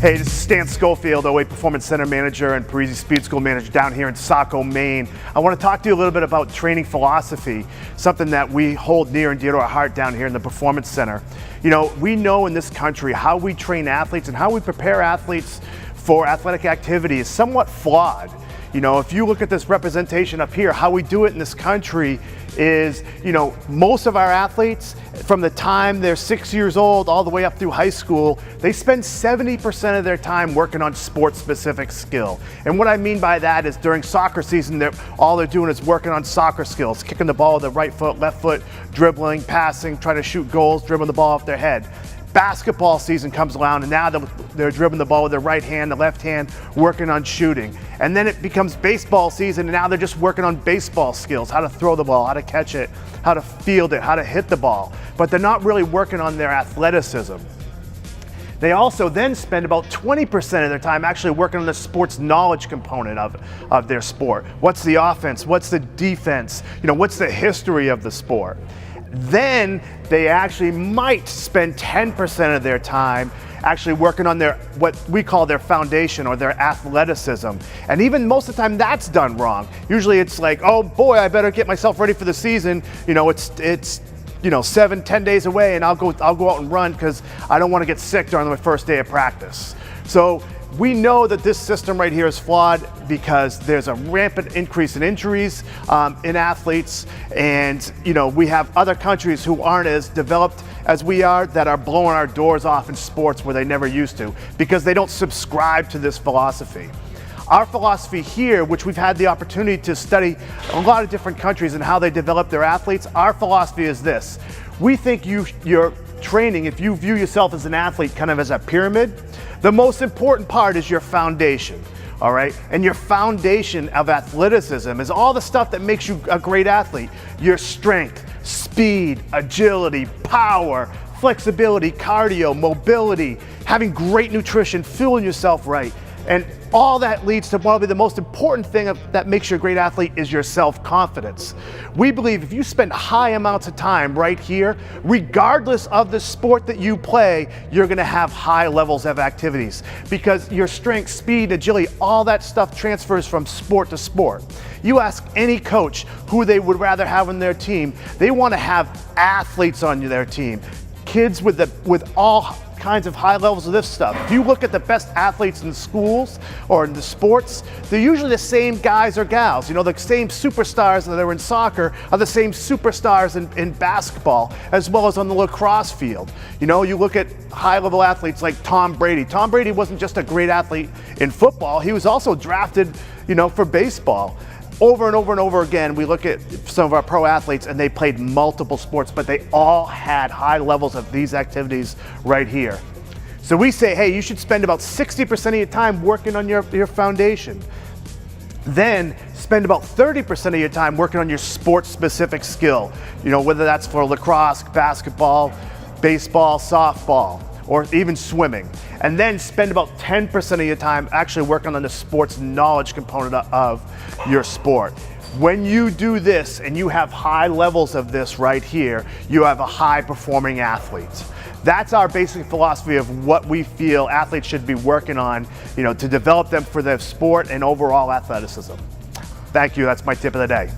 Hey, this is Stan Schofield, OA Performance Center Manager and Parisi Speed School Manager down here in Saco, Maine. I want to talk to you a little bit about training philosophy, something that we hold near and dear to our heart down here in the Performance Center. You know, we know in this country how we train athletes and how we prepare athletes for athletic activity is somewhat flawed. You know, if you look at this representation up here, how we do it in this country is, you know, most of our athletes, from the time they're 6 years old all the way up through high school, they spend 70% of their time working on sport-specific skill. And what I mean by that is during soccer season, all they're doing is working on soccer skills, kicking the ball with the right foot, left foot, dribbling, passing, trying to shoot goals, dribbling the ball off their head. Basketball season comes around and now they're dribbling the ball with their right hand, the left hand, working on shooting. And then it becomes baseball season and now they're just working on baseball skills, how to throw the ball, how to catch it, how to field it, how to hit the ball. But they're not really working on their athleticism. They also then spend about 20% of their time actually working on the sports knowledge component of their sport. What's the offense? What's the defense? You know, what's the history of the sport? Then they actually might spend 10% of their time actually working on their, what we call their foundation or their athleticism. And even most of the time that's done wrong. Usually it's like, oh boy, I better get myself ready for the season. You know, it's 7-10 days away and I'll go out and run because I don't want to get sick during my first day of practice. So we know that this system right here is flawed because there's a rampant increase in injuries in athletes, and you know, we have other countries who aren't as developed as we are that are blowing our doors off in sports where they never used to because they don't subscribe to this philosophy. Our philosophy here, which we've had the opportunity to study a lot of different countries and how they develop their athletes, our philosophy is this. We think your training, if you view yourself as an athlete kind of as a pyramid, the most important part is your foundation, all right? And your foundation of athleticism is all the stuff that makes you a great athlete. Your strength, speed, agility, power, flexibility, cardio, mobility, having great nutrition, fueling yourself right. And all that leads to probably the most important thing that makes you a great athlete is your self-confidence. We believe if you spend high amounts of time right here, regardless of the sport that you play, you're gonna have high levels of activities because your strength, speed, agility, all that stuff transfers from sport to sport. You ask any coach who they would rather have on their team, they wanna have athletes on their team, kids with all kinds of high levels of this stuff. If you look at the best athletes in the schools or in the sports, they're usually the same guys or gals. You know, the same superstars that are in soccer are the same superstars in basketball as well as on the lacrosse field. You know, you look at high level athletes like Tom Brady. Tom Brady wasn't just a great athlete in football, he was also drafted, you know, for baseball. Over and over and over again, we look at some of our pro athletes and they played multiple sports, but they all had high levels of these activities right here. So we say, hey, you should spend about 60% of your time working on your foundation. Then spend about 30% of your time working on your sports-specific skill. You know, whether that's for lacrosse, basketball, baseball, softball, or even swimming. And then spend about 10% of your time actually working on the sports knowledge component of your sport. When you do this and you have high levels of this right here, you have a high performing athlete. That's our basic philosophy of what we feel athletes should be working on, you know, to develop them for their sport and overall athleticism. Thank you, that's my tip of the day.